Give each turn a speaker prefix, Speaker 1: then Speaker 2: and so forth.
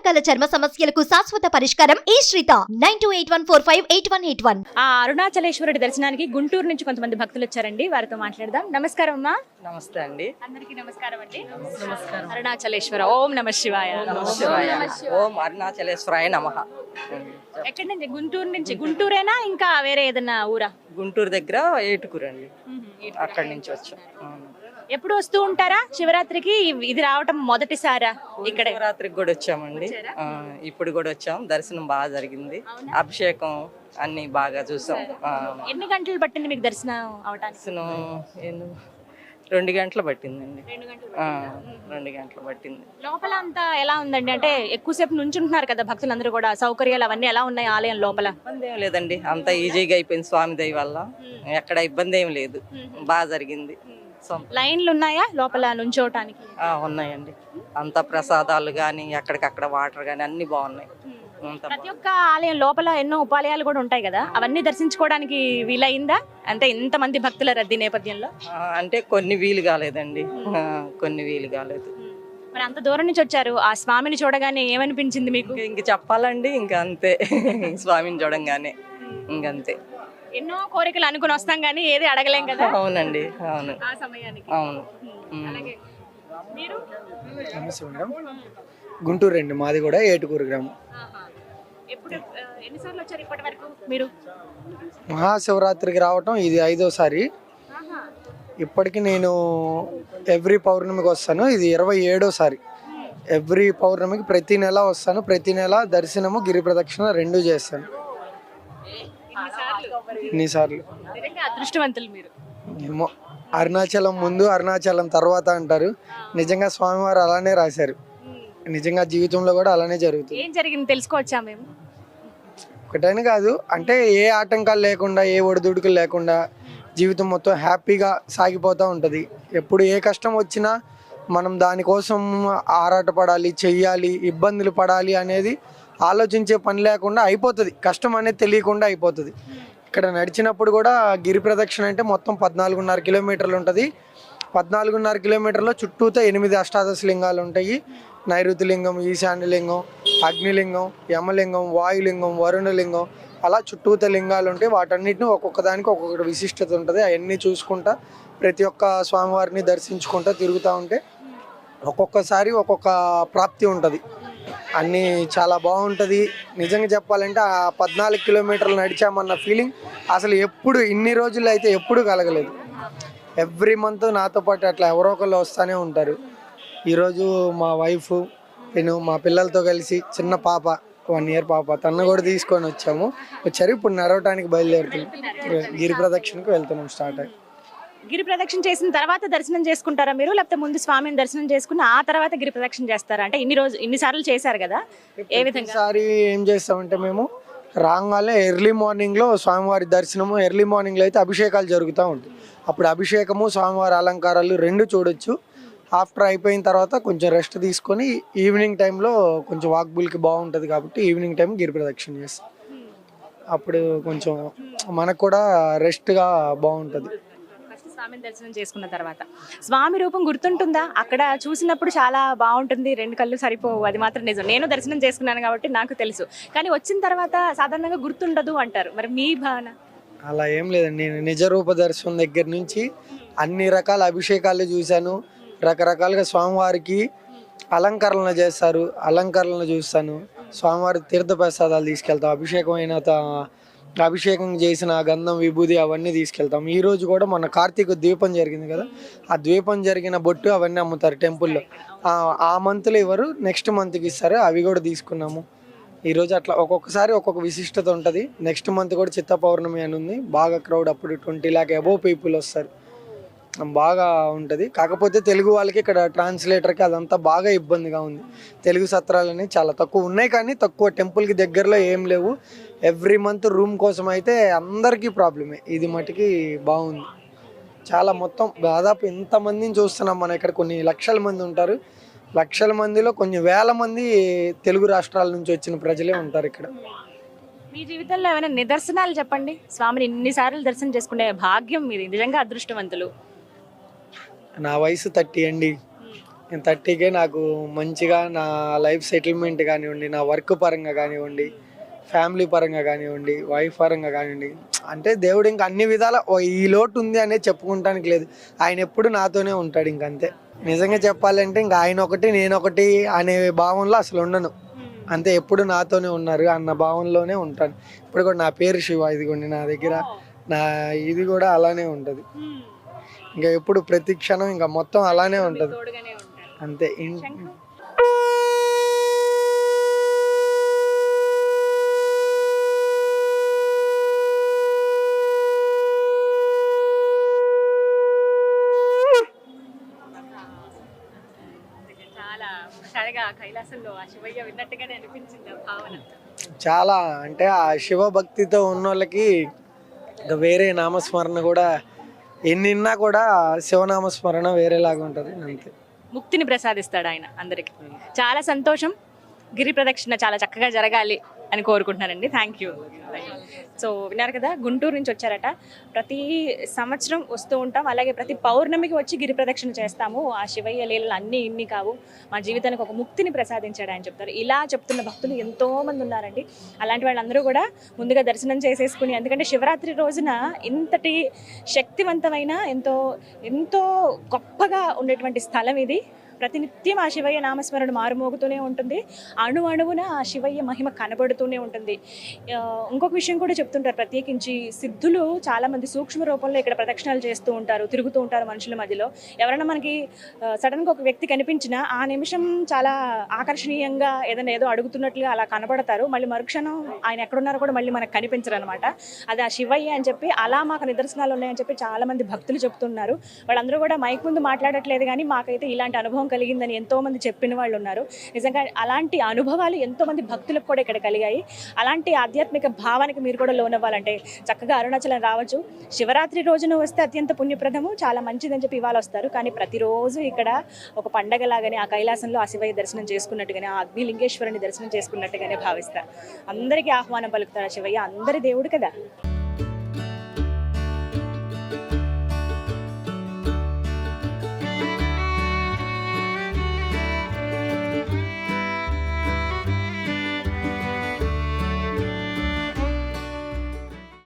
Speaker 1: రకాల చర్మ సమస్యలకు శాశ్వత పరిష్కారం ఈ శ్రీత 9281458181.
Speaker 2: అరుణాచలేశ్వరుడి దర్శనానికి గుంటూరు నుంచి కొంతమంది భక్తులు వచ్చారండి, వారితో మాట్లాడదాం. నమస్కారం అమ్మా.
Speaker 3: నమస్తే అండి.
Speaker 2: అందరికీ నమస్కారం అండి.
Speaker 3: నమస్కారం.
Speaker 2: అరుణాచలేశ్వర ఓం నమ శివాయ.
Speaker 3: ఓం అరుణాచలేశ్వరాయ నమః.
Speaker 2: ఎక్కడి నుంచి? గుంటూరు నుంచి. గుంటూరేనా ఇంకా వేరే ఏదైనా ఊరా?
Speaker 3: గుంటూరు దగ్గర ఏటుకూరు అండి, అక్కడి నుంచి వచ్చాం.
Speaker 2: ఎప్పుడు వస్తూ ఉంటారా శివరాత్రికి? ఇది రావటం మొదటిసారా? ఇక్కడ
Speaker 3: శివరాత్రికి కూడా వచ్చామండి, ఇప్పుడు కూడా వచ్చాం. దర్శనం బాగా జరిగింది, అభిషేకం అన్ని బాగా చూసాం.
Speaker 2: ఎన్ని గంటలు పట్టింది మీకు దర్శనం అవటానికి?
Speaker 3: దర్శనం 2 గంటలు పట్టిందండి. 2 గంటలు పట్టింది.
Speaker 2: లోపల అంతా ఎలా ఉందండి? అంటే ఎక్కువసేపు నుంచుంటున్నారు కదా భక్తులందరూ కూడా, సౌకర్యాలు అవన్నీ ఎలా ఉన్నాయి ఆలయం లోపల?
Speaker 3: ఇబ్బంది ఏం లేదండి, అంతా ఈజీగా అయిపోయింది స్వామి దయ వల్ల. ఎక్కడ ఇబ్బంది ఏం లేదు, బాగా జరిగింది.
Speaker 2: లైన్లు ఉన్నాయా లోపల నుంచోటానికి?
Speaker 3: ఉన్నాయండి, అంత ప్రసాదాలు కానీ ఎక్కడికక్కడ వాటర్ కానీ అన్ని బాగున్నాయి.
Speaker 2: ప్రతి ఒక్క ఆలయం లోపల ఎన్నో ఉపాలయాలు కూడా ఉంటాయి కదా, అవన్నీ దర్శించుకోవడానికి వీలైందా? అంటే ఇంతమంది భక్తుల రద్దీ నేపథ్యంలో
Speaker 3: అంటే కొన్ని వీలు కాలేదండి, కొన్ని వీలు కాలేదు.
Speaker 2: మరి అంత దూరం నుంచి వచ్చారు, ఆ స్వామిని చూడగానే ఏమనిపించింది మీకు?
Speaker 3: ఇంక చెప్పాలండి, ఇంకా అంతే. స్వామిని చూడంగానే ఇంకంతే.
Speaker 2: ఎన్నో కోరికలు అనుకుని వస్తాం కానీ ఏది అడగలేం కదా.
Speaker 3: అవునండి, అవును,
Speaker 2: ఆ సమయానికి.
Speaker 3: అవును.
Speaker 2: మీరు?
Speaker 4: నమస్తే మేడం. గుంటూరు అండి, మాది కూడా ఏటుకూరు గ్రామం.
Speaker 2: ఎప్పుడు ఎన్నిసార్లు వచ్చారు ఇప్పటి వరకు మీరు?
Speaker 4: మహాశివరాత్రికి రావటం ఇది 5వ సారి. ఇప్పటికి నేను ఎవ్రీ పౌర్ణమికి వస్తాను, ఇది 27వ సారి. ఎవ్రీ పౌర్ణమికి ప్రతి నెల వస్తాను, ప్రతి నెల దర్శనము గిరి ప్రదక్షిణ 2 చేస్తాను. ఇన్నిసార్లు.
Speaker 2: అదృష్టవంతులు మీరు.
Speaker 4: ఏమో, అరుణాచలం ముందు అరుణాచలం తర్వాత అంటారు. నిజంగా స్వామివారు అలానే రాశారు, నిజంగా జీవితంలో కూడా అలానే జరుగుతుంది.
Speaker 2: ఏం జరిగింది తెలుసుకోవచ్చా మేము?
Speaker 4: ఒకటైనా కాదు, అంటే ఏ ఆటంకాలు లేకుండా, ఏ ఒడిదుడుకులు లేకుండా జీవితం మొత్తం హ్యాపీగా సాగిపోతూ ఉంటుంది. ఎప్పుడు ఏ కష్టం వచ్చినా మనం దానికోసం ఆరాటపడాలి, చెయ్యాలి, ఇబ్బందులు పడాలి అనేది ఆలోచించే పని లేకుండా అయిపోతుంది. కష్టం అనేది తెలియకుండా అయిపోతుంది. ఇక్కడ నడిచినప్పుడు కూడా గిరి ప్రదక్షిణ అంటే మొత్తం 14.5 కిలోమీటర్లు ఉంటుంది. 14.5 కిలోమీటర్లో చుట్టూతో 8 అష్టాదశ లింగాలు ఉంటాయి. నైరుతి లింగం, ఈశాన్యలింగం, అగ్నిలింగం, యమలింగం, వాయులింగం, వరుణలింగం, అలా చుట్టూత లింగాలు ఉంటాయి. వాటన్నిటిని ఒక్కొక్క దానికి ఒక్కొక్కటి విశిష్టత ఉంటుంది. అవన్నీ చూసుకుంటా ప్రతి ఒక్క స్వామివారిని దర్శించుకుంటా తిరుగుతూ ఉంటే ఒక్కొక్కసారి ఒక్కొక్క ప్రాప్తి ఉంటుంది. అన్నీ చాలా బాగుంటుంది. నిజంగా చెప్పాలంటే ఆ 14 కిలోమీటర్లు నడిచామన్న ఫీలింగ్ అసలు ఎప్పుడు ఇన్ని రోజులు అయితే ఎప్పుడు కలగలేదు. ఎవ్రీ మంత్ నాతో పాటు అట్లా ఎవరో ఒకళ్ళు వస్తూనే ఉంటారు. ఈరోజు మా వైఫ్, నేను మా పిల్లలతో కలిసి, చిన్న పాప 1 ఇయర్ పాప, తను కూడా తీసుకొని వచ్చారు. ఇప్పుడు నడవటానికి బయలుదేరుతున్నాం, గిరి ప్రదక్షిణకు వెళ్తున్నాం. స్టార్ట్ అయ్యి
Speaker 2: గిరి ప్రదక్షిణ చేసిన తర్వాత దర్శనం చేసుకుంటారా మీరు, లేకపోతే ముందు స్వామిని దర్శనం చేసుకుని ఆ తర్వాత గిరి ప్రదక్షిణ చేస్తారా? అంటే ఇన్నిసార్లు చేశారు కదా, ఏ విధంగా?
Speaker 4: ఈసారి ఏం చేస్తామంటే మేము రాగానే ఎర్లీ మార్నింగ్లో స్వామివారి దర్శనము, ఎర్లీ మార్నింగ్లో అయితే అభిషేకాలు జరుగుతూ ఉంటాయి. అప్పుడు అభిషేకము, స్వామివారి అలంకారాలు 2 చూడొచ్చు. ఆఫ్టర్ అయిపోయిన తర్వాత కొంచెం రెస్ట్ తీసుకొని ఈవినింగ్ టైంలో కొంచెం వాక్బుల్కి బాగుంటుంది కాబట్టి ఈవినింగ్ టైం గిరి ప్రదక్షిణ చేస్తాం. అప్పుడు కొంచెం మనకు కూడా రెస్ట్గా బాగుంటుంది.
Speaker 2: స్వామిని దర్శనం చేసుకున్న తర్వాత స్వామి రూపం గుర్తుంటుందా? అక్కడ చూసినప్పుడు చాలా బాగుంటుంది, 2 కళ్ళు సరిపోవు, అది మాత్రం నిజం. నేను దర్శనం చేసుకున్నాను కాబట్టి నాకు తెలుసు. కానీ వచ్చిన తర్వాత సాధారణంగా గుర్తుండదు అంటారు, మరి మీ భావన?
Speaker 4: అలా ఏం లేదండి, నేను నిజరూప దర్శనం దగ్గర నుంచి అన్ని రకాల అభిషేకాలు చూశాను. రకరకాలుగా స్వామివారికి అలంకరణలు చేస్తారు, అలంకరణలు చూస్తాను. స్వామివారి తీర్థ ప్రసాదాలు తీసుకెళ్తాం. అభిషేకం చేసిన గంధం, విభూది అవన్నీ తీసుకెళ్తాం. ఈరోజు కూడా మొన్న కార్తీక ద్వీపం జరిగింది కదా, ఆ ద్వీపం జరిగిన బొట్టు అవన్నీ అమ్ముతారు టెంపుల్లో. ఆ మంత్లో ఇవ్వరు, నెక్స్ట్ మంత్కి ఇస్తారు. అవి కూడా తీసుకున్నాము ఈరోజు. అట్లా ఒక్కొక్కసారి ఒక్కొక్క విశిష్టత ఉంటుంది. నెక్స్ట్ మంత్ కూడా చిత్త పౌర్ణమి అని ఉంది, బాగా క్రౌడ్. అప్పుడు 20 lakh అబోవ్ పీపుల్ వస్తారు, బాగా ఉంటుంది. కాకపోతే తెలుగు వాళ్ళకి ఇక్కడ ట్రాన్స్లేటర్కి అదంతా బాగా ఇబ్బందిగా ఉంది. తెలుగు సత్రాలని చాలా తక్కువ ఉన్నాయి, కానీ తక్కువ. టెంపుల్కి దగ్గరలో ఏం లేవు. ఎవ్రీ మంత్ రూమ్ కోసం అయితే అందరికీ ప్రాబ్లమే. ఇది మటుకి బాగుంది చాలా. మొత్తం దాదాపు ఇంతమందిని చూస్తున్నాం మనం ఇక్కడ. కొన్ని లక్షల మంది ఉంటారు. లక్షల మందిలో కొన్ని వేల మంది తెలుగు రాష్ట్రాల నుంచి వచ్చిన ప్రజలే ఉంటారు ఇక్కడ.
Speaker 2: మీ జీవితంలో ఏమైనా నిదర్శనాలు చెప్పండి, స్వామిని ఇన్నిసార్లు దర్శనం చేసుకునే భాగ్యం మీది, నిజంగా అదృష్టవంతులు.
Speaker 4: నా వయసు 30 అండి. 30K నాకు మంచిగా నా లైఫ్ సెటిల్మెంట్ కానివ్వండి, నా వర్క్ పరంగా కానివ్వండి, ఫ్యామిలీ పరంగా కానివ్వండి, వైఫ్ పరంగా కానివ్వండి, అంటే దేవుడు ఇంకా అన్ని విధాల ఈ లోటు ఉంది అనేది చెప్పుకుంటానికి లేదు. ఆయన ఎప్పుడు నాతోనే ఉంటాడు, ఇంకంతే. నిజంగా చెప్పాలంటే ఇంకా ఆయన ఒకటి నేను ఒకటి అనే భావంలో అసలు ఉండను. అంతే, ఎప్పుడు నాతోనే ఉన్నారు అన్న భావంలోనే ఉంటాను. ఇప్పుడు కూడా నా పేరు శివ, ఇదిగోండి నా దగ్గర నా ఇది కూడా అలానే ఉంటుంది. ఇంకా ఎప్పుడు ప్రతి క్షణం ఇంకా మొత్తం అలానే ఉంటుంది.
Speaker 2: తోడుగానే ఉంటారు.
Speaker 4: అంతే.
Speaker 2: చాలా ఒకసారిగా కైలాసంలో ఆ శివయ్య విన్నట్టుగానే అనిపించింది ఆ భావన.
Speaker 4: చాలా అంటే ఆ శివభక్తితో ఉన్న వాళ్ళకి ఇంకా వేరే నామస్మరణ కూడా ఎన్నిన్నా కూడా శివనామస్మరణ వేరేలాగా ఉంటుంది. అంతే.
Speaker 2: ముక్తిని ప్రసాదిస్తాడు ఆయన అందరికి. చాలా సంతోషం. గిరి ప్రదక్షిణ చాలా చక్కగా జరగాలి అని కోరుకుంటున్నానండి. Thank you. సో విన్నారు కదా, గుంటూరు నుంచి వచ్చారట. ప్రతి సంవత్సరం వస్తూ ఉంటాం, అలాగే ప్రతి పౌర్ణమికి వచ్చి గిరి ప్రదక్షిణ చేస్తాము. ఆ శివయ్య లీలలు అన్నీ ఇన్ని కావు, మా జీవితానికి ఒక ముక్తిని ప్రసాదించాడు అని చెప్తారు. ఇలా చెప్తున్న భక్తులు ఎంతోమంది ఉన్నారండి. అలాంటి వాళ్ళందరూ కూడా ముందుగా దర్శనం చేసేసుకుని, ఎందుకంటే శివరాత్రి రోజున ఇంతటి శక్తివంతమైన ఎంతో ఎంతో గొప్పగా ఉండేటువంటి స్థలం ఇది. ప్రతినిత్యం ఆ శివయ్య నామస్మరణ మారుమోగుతూనే ఉంటుంది. అణు అణువున ఆ శివయ్య మహిమ కనబడుతూనే ఉంటుంది. ఇంకొక విషయం కూడా చెప్తుంటారు, ప్రత్యేకించి సిద్ధులు చాలామంది సూక్ష్మ రూపంలో ఇక్కడ ప్రదక్షిణాలు చేస్తూ ఉంటారు, తిరుగుతూ ఉంటారు మనుషుల మధ్యలో. ఎవరైనా మనకి సడన్గా ఒక వ్యక్తి కనిపించినా ఆ నిమిషం చాలా ఆకర్షణీయంగా ఏదో అడుగుతున్నట్లుగా అలా కనబడతారు. మళ్ళీ మరుక్షణం ఆయన ఎక్కడున్నారో కూడా మళ్ళీ మనకు కనిపించరు అనమాట. అది ఆ శివయ్య అని చెప్పి, అలా మాకు నిదర్శనాలు ఉన్నాయని చెప్పి చాలామంది భక్తులు చెప్తున్నారు. వాళ్ళందరూ కూడా మైక్ ముందు మాట్లాడట్లేదు, కానీ మాకైతే ఇలాంటి అనుభవం కలిగిందని ఎంతో మంది చెప్పిన వాళ్ళు ఉన్నారు. నిజంగా అలాంటి అనుభవాలు ఎంతో మంది భక్తులకు కూడా ఇక్కడ కలిగాయి. అలాంటి ఆధ్యాత్మిక భావానికి మీరు కూడా లోనవ్వాలంటే చక్కగా అరుణాచలం రావచ్చు. శివరాత్రి రోజున వస్తే అత్యంత పుణ్యప్రదము, చాలా మంచిదని చెప్పి ఇవాళ వస్తారు. కానీ ప్రతిరోజు ఇక్కడ ఒక పండగలాగానే ఆ కైలాసంలో ఆ శివయ్య దర్శనం చేసుకున్నట్టుగానే, ఆ అగ్నిలింగేశ్వరుని దర్శనం చేసుకున్నట్టుగానే భావిస్తారు. అందరికీ ఆహ్వానం పలుకుతారు శివయ్య, అందరి దేవుడు కదా.